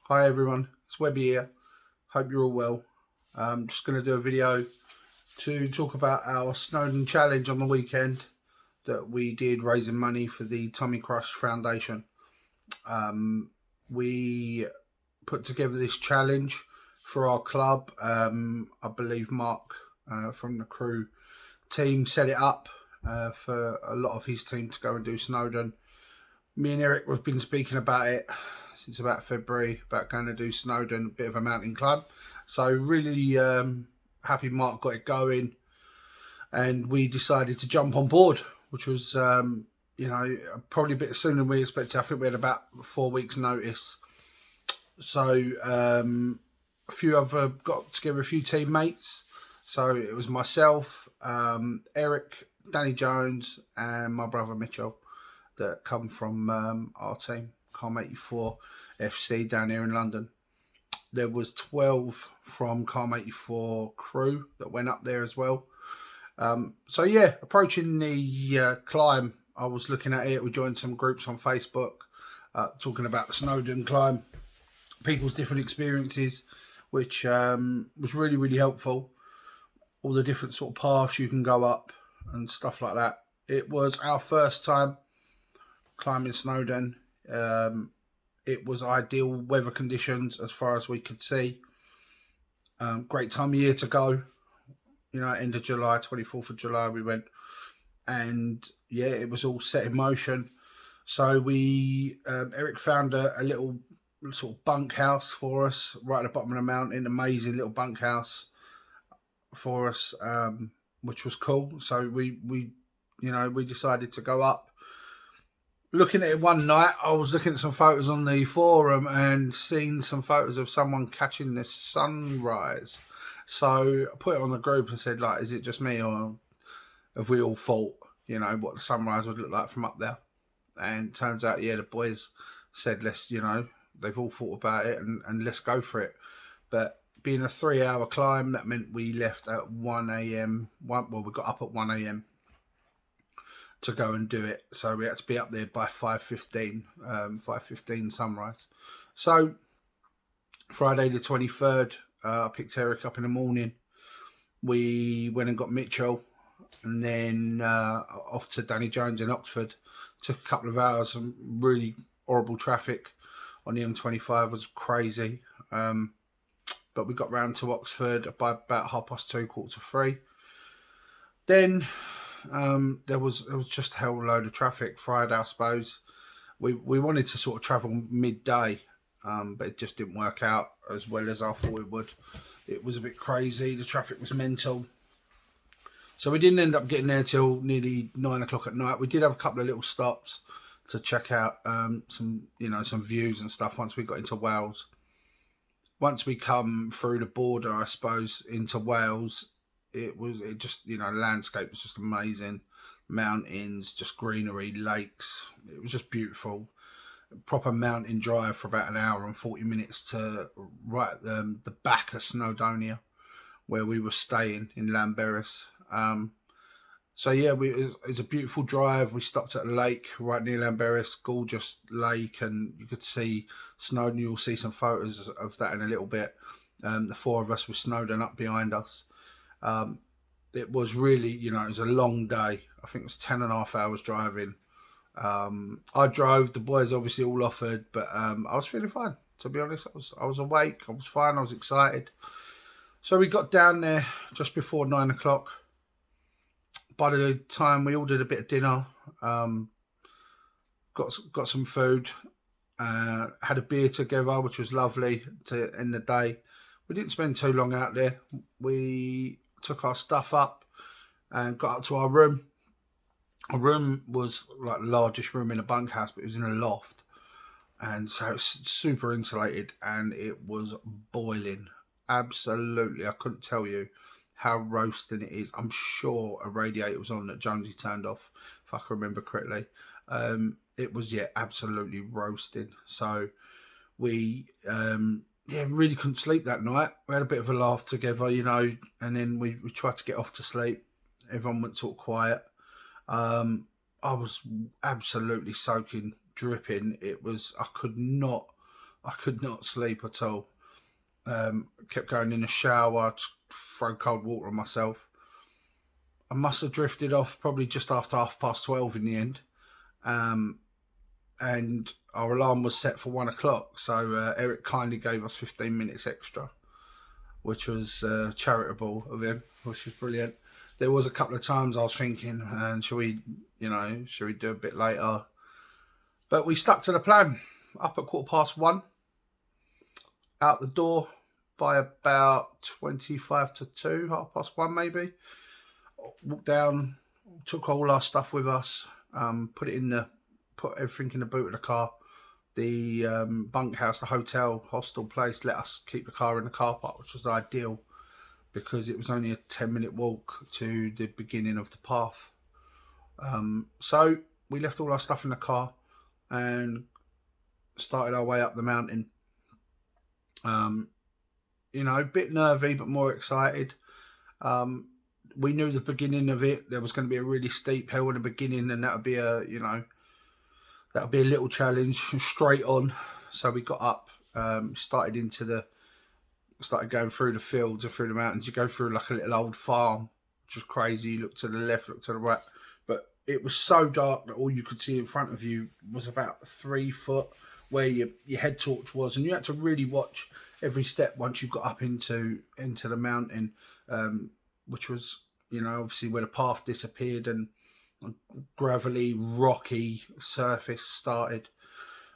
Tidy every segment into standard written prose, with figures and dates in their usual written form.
Hi everyone, it's Webby here. Hope you're all well. I'm just going to do a video to talk about our Snowdon challenge on the weekend that we did, raising money for the Tommy Crush Foundation. We put together this challenge for our club. I believe Mark from the crew team set it up for a lot of his team to go and do Snowdon. Me and Eric have been speaking about it since about February, about going to do Snowdon, a bit of a mountain climb. So really happy Mark got it going, and we decided to jump on board, which was probably a bit sooner than we expected. I think we had about 4 weeks notice. So a few other got together, a few teammates. So it was myself, Eric, Danny Jones, and my brother Mitchell that come from our team, Calm84 FC down here in London. There was 12 from Calm84 crew that went up there as well. So yeah, approaching the climb, I was looking at it. We joined some groups on Facebook talking about the Snowdon climb, people's different experiences, which was really, really helpful. All the different sort of paths you can go up and stuff like that. It was our first time climbing Snowdon. It was ideal weather conditions as far as we could see. Great time of year to go. You know, end of July, 24th of July we went. And yeah, it was all set in motion. So we, Eric found a little sort of bunkhouse for us right at the bottom of the mountain. Amazing little bunkhouse for us, which was cool. So we decided to go up. Looking at it one night, I was looking at some photos on the forum and seeing some photos of someone catching the sunrise. So I put it on the group and said, like, is it just me, or have we all thought, you know, what the sunrise would look like from up there? And it turns out, yeah, the boys said, they've all thought about it and let's go for it. But being a 3-hour climb, that meant we left at 1 a.m. Well, we got up at 1 a.m. to go and do it. So we had to be up there by 5:15, 5:15 sunrise. So Friday the 23rd, I picked Eric up in the morning. We went and got Mitchell, and then off to Danny Jones in Oxford. Took a couple of hours. Some really horrible traffic on the M25 was crazy. But we got round to Oxford by about 2:30, 3:15. Then there was just a hell load of traffic Friday, I suppose. We wanted to sort of travel midday, but it just didn't work out as well as I thought it would. It was a bit crazy. The traffic was mental. So we didn't end up getting there till nearly 9 o'clock at night. We did have a couple of little stops to check out some views and stuff once we got into Wales. Once we come through the border, I suppose, into Wales, the landscape was just amazing. Mountains, just greenery, lakes. It was just beautiful. Proper mountain drive for about an hour and 40 minutes to right at the back of Snowdonia, where we were staying in Llanberis. So yeah, it was a beautiful drive. We stopped at a lake right near Llanberis, gorgeous lake, and you could see Snowdon. You'll see some photos of that in a little bit. The four of us with Snowdon up behind us. It was really, it was a long day. I think it was 10.5 hours driving. I drove, the boys obviously all offered, but I was feeling fine, to be honest. I was awake, I was fine, I was excited. So we got down there just before 9 o'clock. By the time we ordered a bit of dinner, got some food, had a beer together, which was lovely to end the day. We didn't spend too long out there. We took our stuff up and got up to our room. Our room was like the largest room in a bunkhouse, but it was in a loft. And so it's super insulated, and it was boiling. Absolutely. I couldn't tell you how roasting it is. I'm sure a radiator was on that Jonesy turned off, if I can remember correctly. It was, absolutely roasting. So we really couldn't sleep that night. We had a bit of a laugh together, and then we tried to get off to sleep. Everyone went sort of quiet. I was absolutely soaking, dripping. I I could not sleep at all. Kept going in the shower, throw cold water on myself. I must have drifted off probably just after 12:30 in the end. And our alarm was set for 1 o'clock. So Eric kindly gave us 15 minutes extra, which was charitable of him, which was brilliant. There was a couple of times I was thinking, and should we do a bit later? But we stuck to the plan. Up at 1:15, out the door by about 25 to 2, 1:30 maybe. Walked down, took all our stuff with us, put everything in the boot of the car. The bunkhouse, the hotel, hostel place let us keep the car in the car park, which was ideal because it was only a 10-minute walk to the beginning of the path. So we left all our stuff in the car and started our way up the mountain. A bit nervy, but more excited. We knew the beginning of it. There was going to be a really steep hill in the beginning, and that would be a little challenge straight on. So we got up, started going through the fields and through the mountains. You go through like a little old farm, which was crazy. You look to the left, look to the right, but it was so dark that all you could see in front of you was about 3 foot where your head torch was, and you had to really watch every step once you got up into the mountain, which was obviously where the path disappeared and a gravelly, rocky surface started.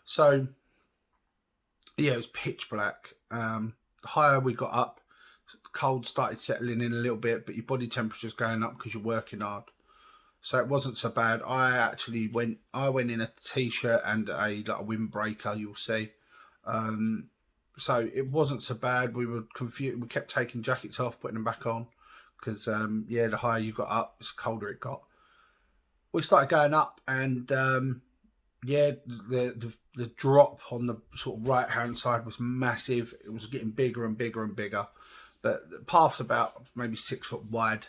So yeah, it was pitch black. The higher we got up, the cold started settling in a little bit, but your body temperature's going up because you're working hard. So it wasn't so bad. I went in a t-shirt and a windbreaker, you'll see. So it wasn't so bad. We were confused. We kept taking jackets off, putting them back on, because the higher you got up, the colder it got. We started going up, and the drop on the sort of right hand side was massive. It was getting bigger and bigger and bigger, but the path's about maybe 6 foot wide.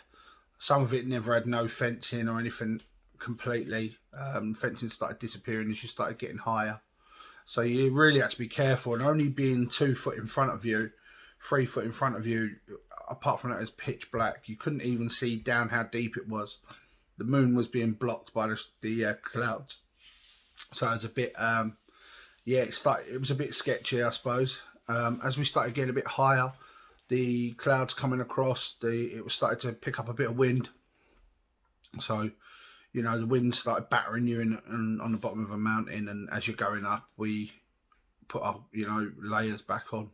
Some of it never had no fencing or anything completely. Fencing started disappearing as you started getting higher, so you really had to be careful. And only being 2 foot in front of you, 3 foot in front of you, apart from that, it was pitch black. You couldn't even see down how deep it was. The moon was being blocked by the clouds, so it was a bit it was a bit sketchy, I suppose. As we started getting a bit higher, the clouds coming across, it was started to pick up a bit of wind. So, the wind started battering you on the bottom of a mountain, and as you're going up, we put our layers back on,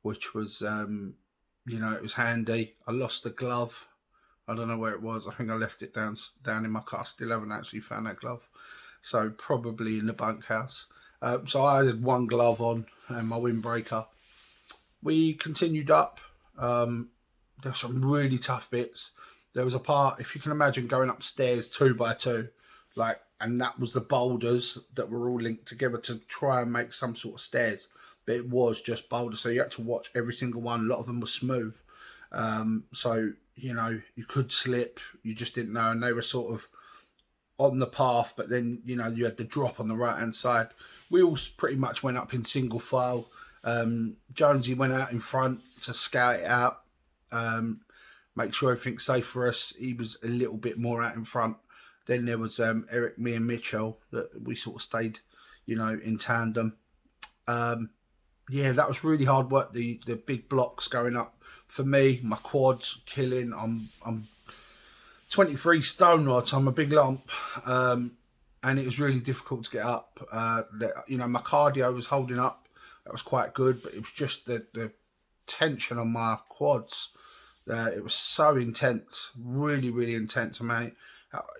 which was it was handy. I lost the glove. I don't know where it was. I think I left it down in my car. I still haven't actually found that glove, so probably in the bunkhouse. So I had one glove on and my windbreaker. We continued up. There were some really tough bits. There was a part, if you can imagine, going upstairs 2 by 2, and that was the boulders that were all linked together to try and make some sort of stairs. But it was just boulders, so you had to watch every single one. A lot of them were smooth, so you could slip. You just didn't know, and they were sort of on the path. But then you had the drop on the right hand side. We all pretty much went up in single file. Jonesy went out in front to scout it out, make sure everything's safe for us. He was a little bit more out in front. Then there was Eric, me and Mitchell, that we sort of stayed, in tandem. That was really hard work, the big blocks going up. For me, my quads killing. I'm 23 stone rods, I'm a big lump. And it was really difficult to get up. My cardio was holding up. That was quite good, but it was just the tension on my quads. It was so intense, really, really intense. I mean,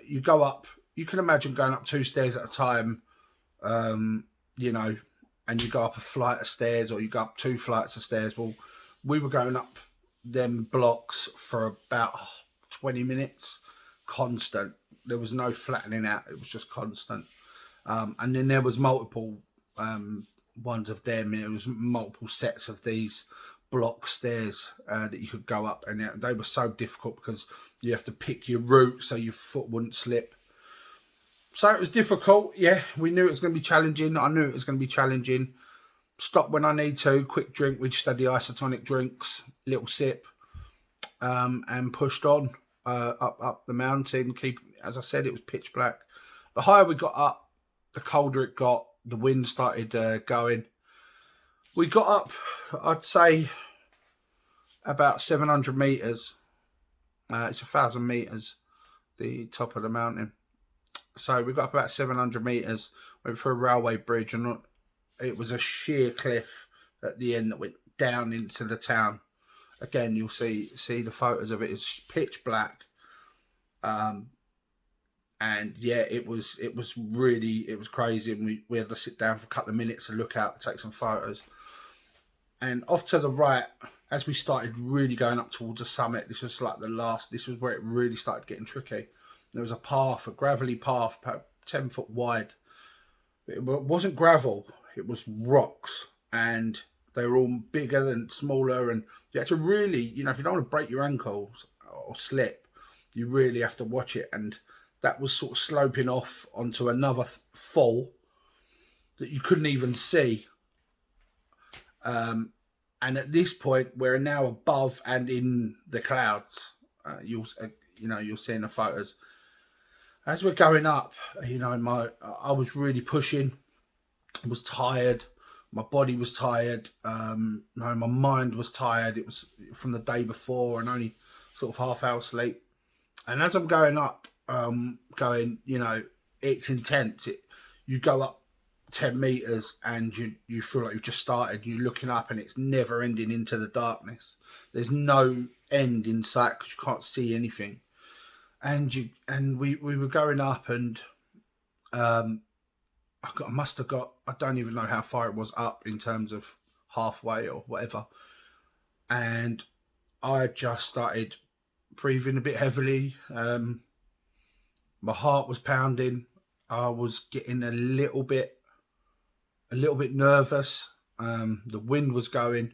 you go up, you can imagine going up 2 stairs at a time, and you go up a flight of stairs, or you go up 2 flights of stairs. Well, we were going up them blocks for about 20 minutes, constant. There was no flattening out. It was just constant. And then there was multiple ones of them, and it was multiple sets of these block stairs that you could go up, and they were so difficult because you have to pick your route so your foot wouldn't slip. So it was difficult. Yeah, we knew it was going to be challenging. I knew it was going to be challenging. stop when I need to, quick drink. We just had the isotonic drinks, little sip, and pushed on up the mountain. As I said, it was pitch black. The higher we got up, the colder it got. The wind started going. We got up, I'd say, about 700 meters. It's 1,000 meters, the top of the mountain. So we got up about 700 meters, went through a railway bridge, and it was a sheer cliff at the end that went down into the town. Again, you'll see the photos of it. It's pitch black, and yeah, it was crazy. And we had to sit down for a couple of minutes and look out to take some photos. And off to the right, as we started really going up towards the summit, this was like this was where it really started getting tricky. There was a gravelly path, about 10 foot wide. It wasn't gravel, it was rocks, and they were all bigger and smaller, and you had to really, if you don't want to break your ankles or slip, you really have to watch it. And that was sort of sloping off onto another fall that you couldn't even see. And at this point, we're now above and in the clouds. You'll see in the photos. As we're going up, I was really pushing. I was tired. My body was tired. My mind was tired. It was from the day before and only sort of half-hour sleep. And as I'm going up, it's intense. You go up 10 meters and you feel like you've just started. You're looking up and it's never ending into the darkness. There's no end in sight because you can't see anything. And we were going up, and I must have got, I don't even know how far it was up in terms of halfway or whatever. And I just started breathing a bit heavily. My heart was pounding. I was getting a little bit nervous. The wind was going.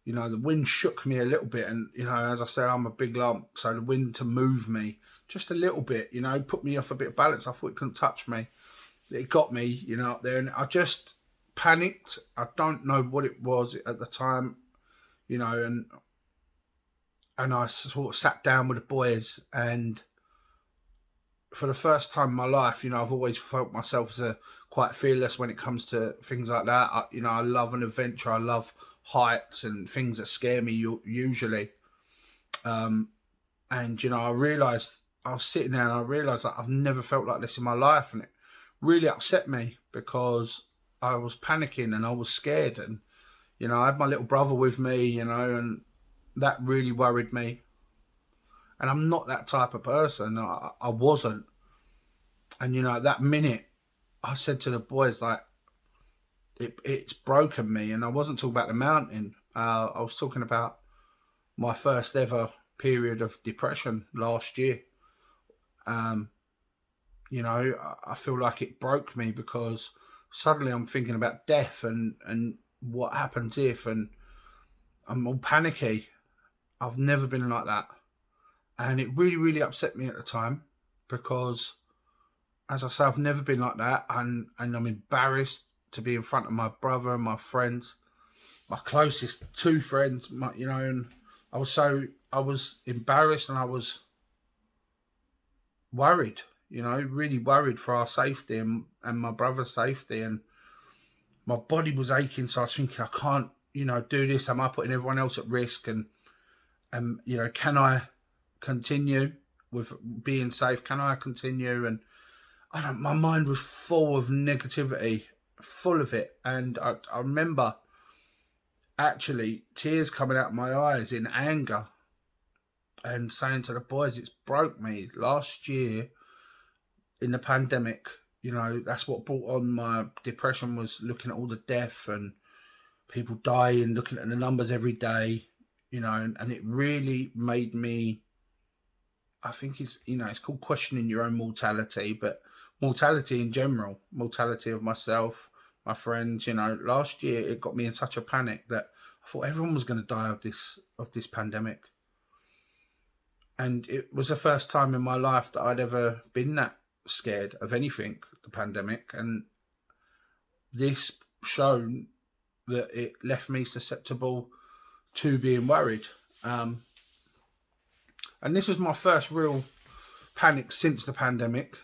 The wind shook me a little bit, and as I said, I'm a big lump, so the wind to move me just a little bit, put me off a bit of balance. I thought it couldn't touch me. It got me, up there, and I just panicked. I don't know what it was at the time, and I sort of sat down with the boys, and for the first time in my life, I've always felt myself as quite fearless when it comes to things like that. I love an adventure. I love heights and things that scare me usually. And I realised, I was sitting there and I realised that I've never felt like this in my life, and it really upset me because I was panicking and I was scared, and I had my little brother with me, and that really worried me. And I'm not that type of person. I wasn't. And at that minute, I said to the boys, like, it's broken me. And I wasn't talking about the mountain. I was talking about my first ever period of depression last year. I feel like it broke me because suddenly I'm thinking about death and what happens if, and I'm all panicky. I've never been like that. And it really, really upset me at the time because, as I say, I've never been like that. And I'm embarrassed to be in front of my brother and my friends, my closest two friends, and I was embarrassed, and I was worried, really worried for our safety and my brother's safety. And my body was aching. So I was thinking, I can't, do this. Am I putting everyone else at risk? And can I continue with being safe? Can I continue? And my mind was full of negativity, full of it. And I remember actually tears coming out of my eyes in anger and saying to the boys, it's broke me. Last year in the pandemic, that's what brought on my depression, was looking at all the death and people dying, looking at the numbers every day, and it really made me, I think it's called questioning your own mortality, but mortality in general, mortality of myself, my friends, last year it got me in such a panic that I thought everyone was going to die of this pandemic. And it was the first time in my life that I'd ever been that scared of anything, the pandemic. And this showed that it left me susceptible to being worried. And this was my first real panic since the pandemic.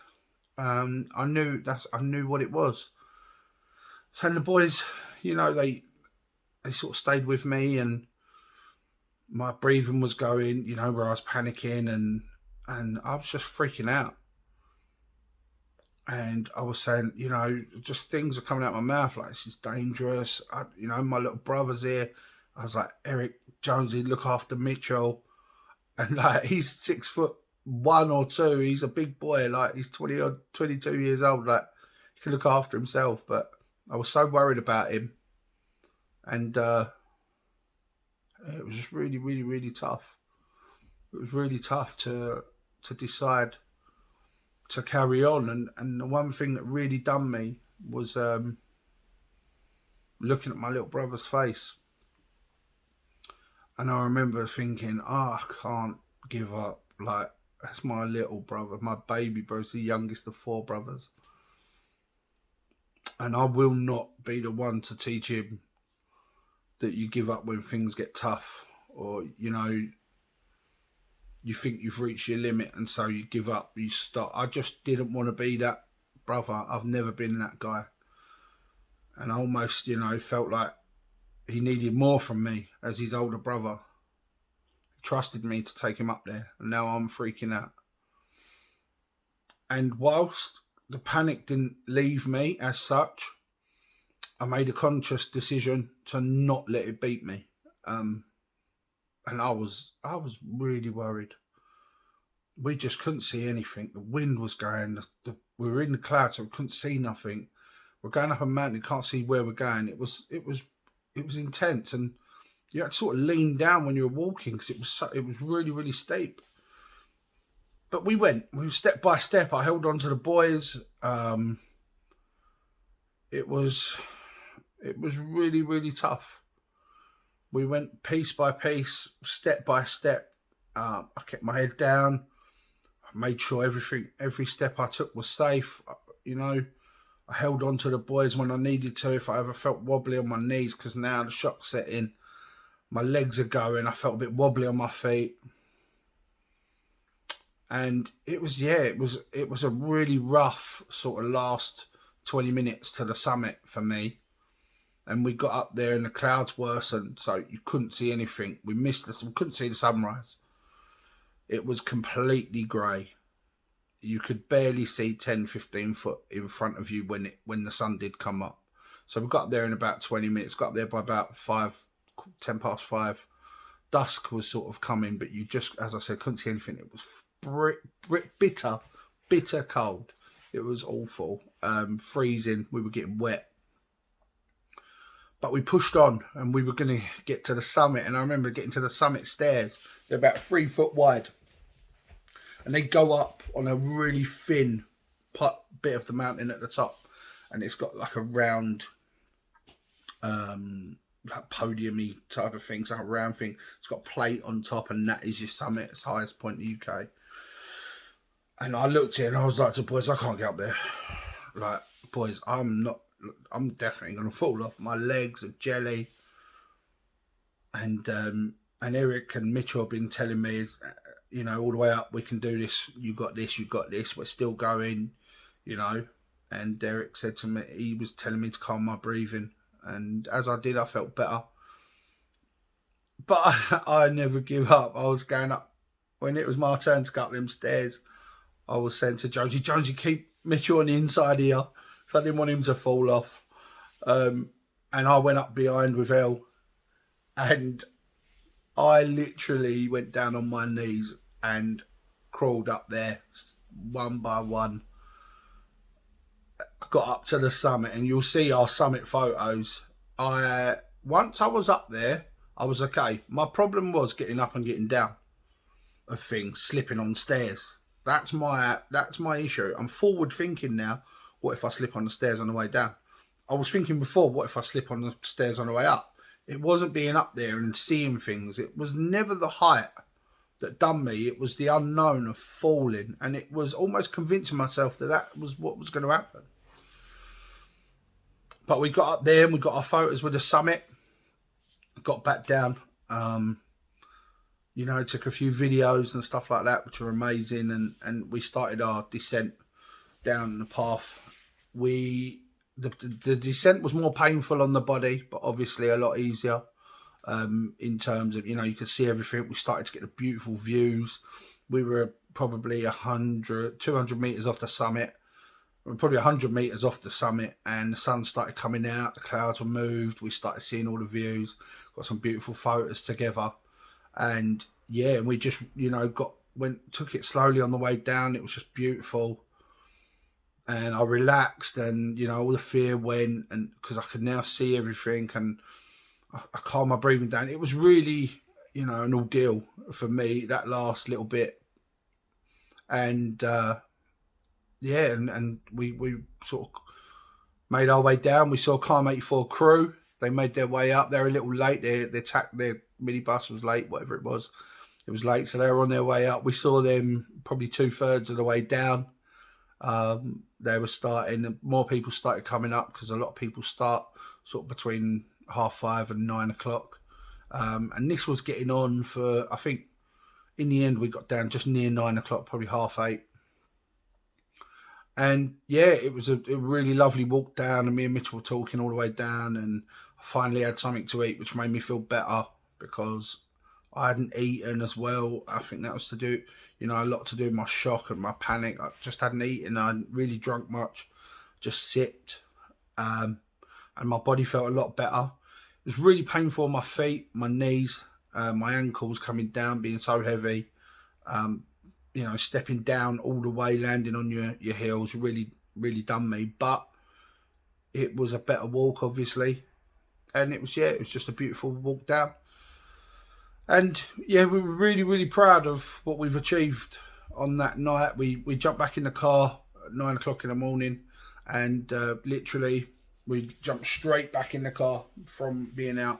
I knew what it was. So the boys, you know, they sort of stayed with me, and my breathing was going, you know, where I was panicking, and I was just freaking out. And I was saying, you know, just things are coming out of my mouth like, this is dangerous. You know, my little brother's here. I was like, Eric, Jonesy, look after Mitchell. And like, he's 6'1" or 2. He's a big boy. Like, he's 22 years old. Like, he can look after himself. But I was so worried about him. And it was just really, really, really tough. It was really tough to decide to carry on. And the one thing that really done me was looking at my little brother's face. And I remember thinking, I can't give up. Like, that's my little brother, my baby brother's the youngest of 4 brothers. And I will not be the one to teach him that you give up when things get tough, or, you know, you think you've reached your limit and so you give up, you stop. I just didn't want to be that brother. I've never been that guy. And I almost, you know, felt like he needed more from me as his older brother. He trusted me to take him up there, and now I'm freaking out. And whilst the panic didn't leave me as such, I made a conscious decision to not let it beat me. And I was really worried. We just couldn't see anything. The wind was going. We were in the clouds, so we couldn't see nothing. We're going up a mountain. You can't see where we're going. It was intense, and you had to sort of lean down when you were walking because it was really, really steep. But we were step by step. I held on to the boys. It was really, really tough. We went piece by piece, step by step. I kept my head down. I made sure every step I took was safe. You know, I held on to the boys when I needed to. If I ever felt wobbly on my knees, because now the shock set in, my legs are going. I felt a bit wobbly on my feet. And it was a really rough sort of last 20 minutes to the summit for me. And we got up there and the clouds worsened, so you couldn't see anything. We couldn't see the sunrise. It was completely grey. You could barely see 10, 15 foot in front of you when the sun did come up. So we got up there in about 20 minutes, got up there by about 10 past 5. Dusk was sort of coming, but you just, as I said, couldn't see anything. It was bitter cold. It was awful, freezing. We were getting wet. But we pushed on, and we were going to get to the summit. And I remember getting to the summit stairs. They're about 3 foot wide. And they go up on a really thin bit of the mountain at the top. And it's got like a round, like podium-y type of thing. It's like a round thing. It's got a plate on top, and that is your summit. It's the highest point in the UK. And I looked at it, and I was like to the boys, I can't get up there. Like, boys, I'm definitely going to fall off. My legs are jelly. And Eric and Mitchell have been telling me, you know, all the way up, we can do this. You got this, you got this. We're still going, you know. And Eric said to me, he was telling me to calm my breathing. And as I did, I felt better. But I never give up. I was going up. When it was my turn to go up them stairs, I was saying to Jonesy, keep Mitchell on the inside here. So I didn't want him to fall off. And I went up behind with Elle. And I literally went down on my knees and crawled up there one by one. I got up to the summit, and you'll see our summit photos. Once I was up there, I was okay. My problem was getting up and getting down of things, slipping on stairs. That's my issue. I'm forward thinking now. What if I slip on the stairs on the way down? I was thinking before, what if I slip on the stairs on the way up? It wasn't being up there and seeing things. It was never the height that done me. It was the unknown of falling. And it was almost convincing myself that that was what was going to happen. But we got up there and we got our photos with the summit. Got back down. You know, took a few videos and stuff like that, which were amazing. And we started our descent down the path. The descent was more painful on the body, but obviously a lot easier. In terms of, you know, you could see everything. We started to get the beautiful views. We were probably 200 meters off the summit. We were probably 100 meters off the summit, and the sun started coming out. The clouds were moved. We started seeing all the views. Got some beautiful photos together, and yeah, we just, you know, took it slowly on the way down. It was just beautiful, and I relaxed, and you know, all the fear went, and because I could now see everything, and I calmed my breathing down. It was really, you know, an ordeal for me, that last little bit. And yeah, and we sort of made our way down. We saw Calm84 crew. They made their way up. They're a little late. Their minibus was late, whatever it was. It was late, so they were on their way up. We saw them probably 2/3 of the way down. They were starting. More people started coming up because a lot of people start sort of between 5:30 and 9 o'clock. And this was getting on for, I think, in the end, we got down just near 9 o'clock, probably 8:30. And yeah, it was a really lovely walk down, and me and Mitchell were talking all the way down, and I finally had something to eat, which made me feel better because I hadn't eaten as well. I think that was to do, you know, a lot to do with my shock and my panic. I just hadn't eaten. I hadn't really drunk much, just sipped. And my body felt a lot better. It was really painful on my feet, my knees, my ankles coming down, being so heavy. You know, stepping down all the way, landing on your heels, really done me. But it was a better walk, obviously. And it was just a beautiful walk down. And yeah, we were really proud of what we've achieved on that night. We jumped back in the car at 9 o'clock in the morning, and literally we jumped straight back in the car from being out.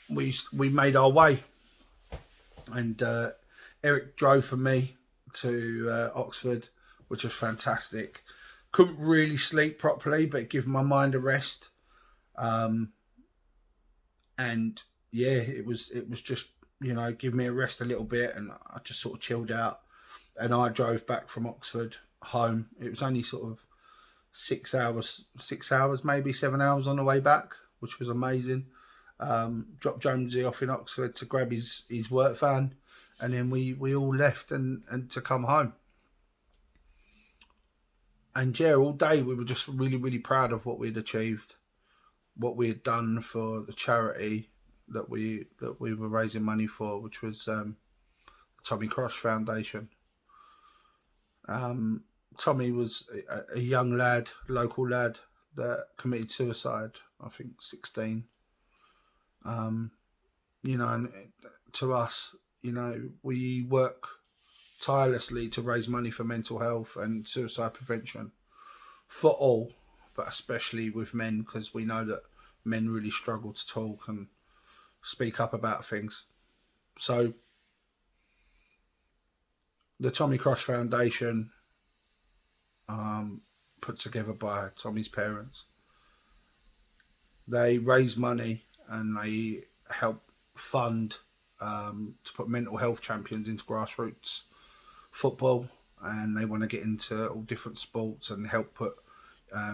We made our way, and Eric drove for me to Oxford, which was fantastic. Couldn't really sleep properly, but it gave my mind a rest. And yeah, it was just, you know, give me a rest a little bit, and I just sort of chilled out. And I drove back from Oxford home. It was only sort of 6 hours, maybe 7 hours on the way back, which was amazing. Dropped Jonesy off in Oxford to grab his work van, and then we all left and to come home. And yeah, all day we were just really proud of what we'd achieved, what we had done for the charity that we were raising money for, which was the Tommy Cross Foundation. Tommy was a young lad, local lad, that committed suicide, I think 16. You know, and to us, you know, we work tirelessly to raise money for mental health and suicide prevention for all, but especially with men, because we know that men really struggle to talk and speak up about things. So the Tommy Cross Foundation, put together by Tommy's parents, they raise money and they help fund to put mental health champions into grassroots football, and they want to get into all different sports and help put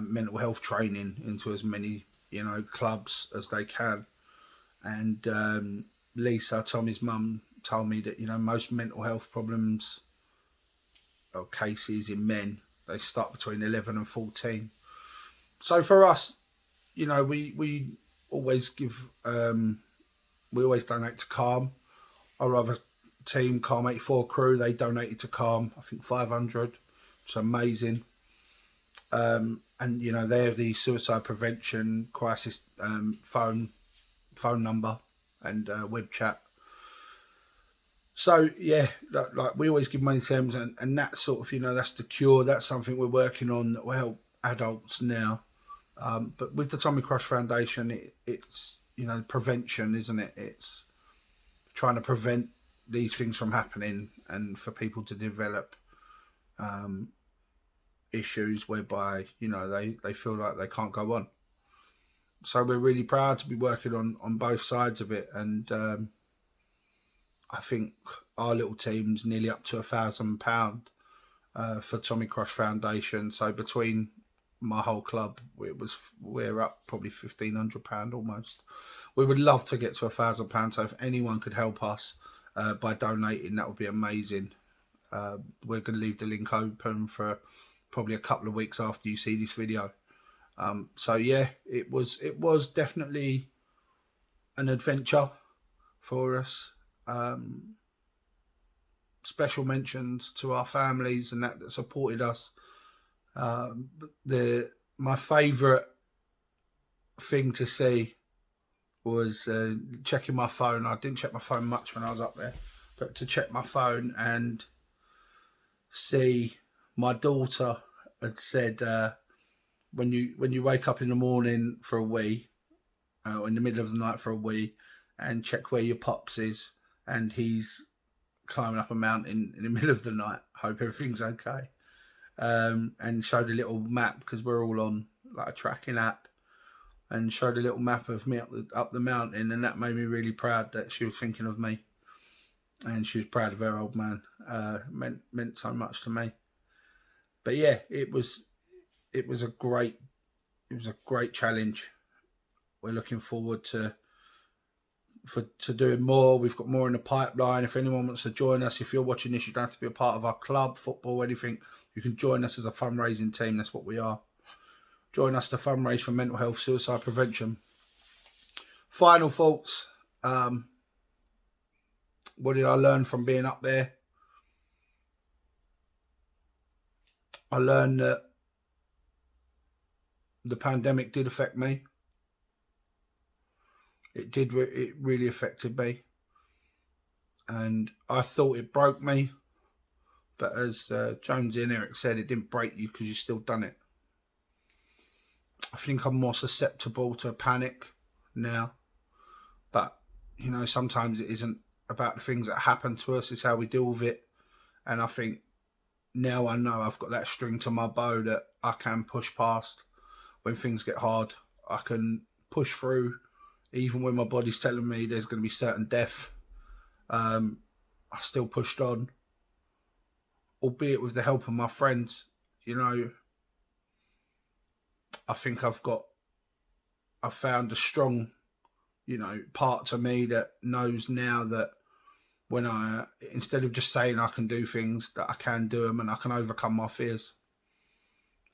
mental health training into as many, you know, clubs as they can. And Lisa, Tommy's mum, told me that, you know, most mental health problems or cases in men, they start between 11 and 14. So for us, you know, we always give, we always donate to Calm. Our other team, Calm84 crew, they donated to Calm, I think 500. It's amazing. And you know, they have the suicide prevention crisis phone number and web chat. So yeah, like we always give money to them, and that sort of, you know, that's the cure. That's something we're working on that will help adults now. But with the Tommy Cross Foundation, it's, you know, prevention, isn't it? It's trying to prevent these things from happening, and for people to develop issues whereby, you know, they feel like they can't go on. So we're really proud to be working on both sides of it. And I think our little team's nearly up to £1,000 for Tommy Cross Foundation. So between my whole club, we're up probably £1,500 almost. We would love to get to £1,000. So if anyone could help us by donating, that would be amazing. We're going to leave the link open for probably a couple of weeks after you see this video. So yeah, it was definitely an adventure for us. Special mentions to our families and that supported us. My favourite thing to see was checking my phone. I didn't check my phone much when I was up there, but to check my phone and see my daughter had said, when you wake up in the morning for a wee, or in the middle of the night for a wee, and check where your pops is, and he's climbing up a mountain in the middle of the night. Hope everything's okay. And showed a little map, because we're all on like a tracking app, and showed a little map of me up the mountain, and that made me really proud that she was thinking of me, and she was proud of her old man. Meant so much to me. But yeah, it was a great challenge. We're looking forward to doing more. We've got more in the pipeline. If anyone wants to join us, if you're watching this, you don't have to be a part of our club, football, anything. You can join us as a fundraising team. That's what we are. Join us to fundraise for mental health, suicide prevention. Final thoughts. What did I learn from being up there? I learned that the pandemic did affect me. It did. It really affected me, and I thought it broke me. But as Jonesy and Eric said, it didn't break you because you still done it. I think I'm more susceptible to panic now. But, you know, sometimes it isn't about the things that happen to us. It's how we deal with it. And I think now I know I've got that string to my bow that I can push past when things get hard. I can push through even when my body's telling me there's going to be certain death. I still pushed on, albeit with the help of my friends. You know, I think I've found a strong, you know, part to me that knows now that when instead of just saying I can do things, that I can do them and I can overcome my fears.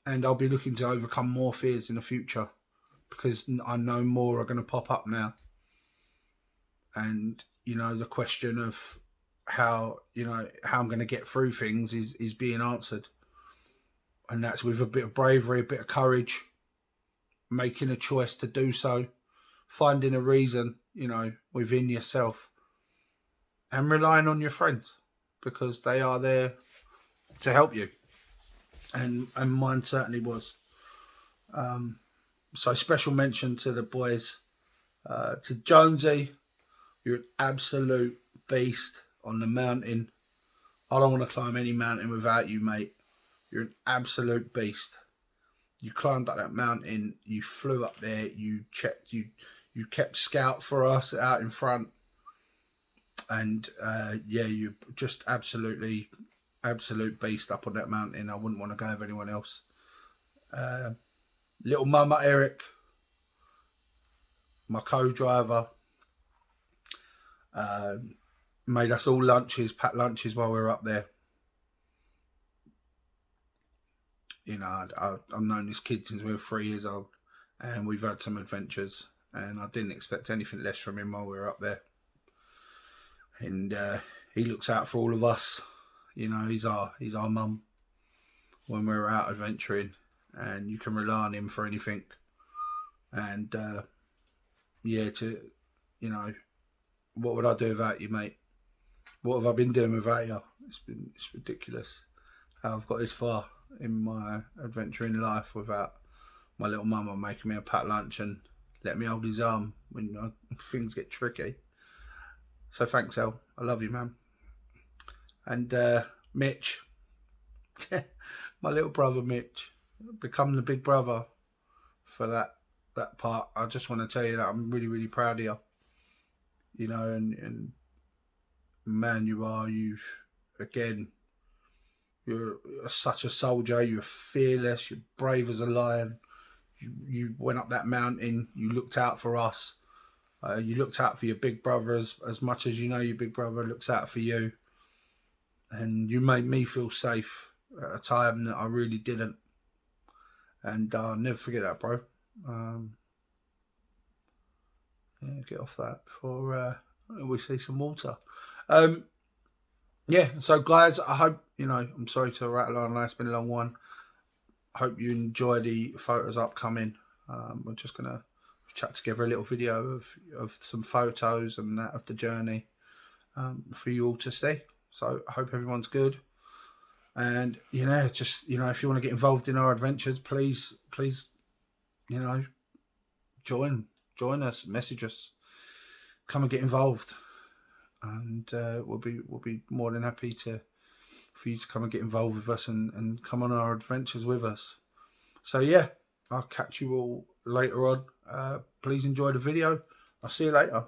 And I'll be looking to overcome more fears in the future, because I know more are going to pop up now. And, you know, the question of how I'm going to get through things is being answered. And that's with a bit of bravery, a bit of courage, making a choice to do so, finding a reason, you know, within yourself, and relying on your friends, because they are there to help you. And mine certainly was. So special mention to the boys, to Jonesy. You're an absolute beast on the mountain. I don't want to climb any mountain without you, mate. You're an absolute beast. You climbed up that mountain. You flew up there. You checked. You kept scout for us out in front. And yeah, you're just absolute beast up on that mountain. I wouldn't want to go with anyone else. Little Mama Eric, my co-driver, made us all packed lunches while we were up there. You know, I've known this kid since we were 3 years old, and we've had some adventures, and I didn't expect anything less from him while we were up there. And he looks out for all of us. You know, he's our mum when we're out adventuring, and you can rely on him for anything. And yeah, you know, what would I do without you, mate? What have I been doing without you? It's ridiculous how I've got this far in my adventuring life without my little mama making me a packed lunch and let me hold his arm when things get tricky. So thanks, El. I love you, man. And Mitch, my little brother Mitch, become the big brother for that that part. I just want to tell you that I'm really, really proud of you. You know, and man, again, you're such a soldier. You're fearless. You're brave as a lion. You went up that mountain. You looked out for us. You looked out for your big brother as much as you know your big brother looks out for you. And you made me feel safe at a time that I really didn't. And I'll never forget that, bro. Yeah, get off that before we see some water. Yeah, so guys, I hope, I'm sorry to rattle on. It's been a long one. I hope you enjoy the photos upcoming. We're just going to chat together a little video of some photos and that of the journey for you all to see. So I hope everyone's good. And, just, if you want to get involved in our adventures, please, join us, message us, come and get involved. And we'll be more than happy for you to come and get involved with us and come on our adventures with us. So yeah, I'll catch you all later on. Please enjoy the video. I'll see you later.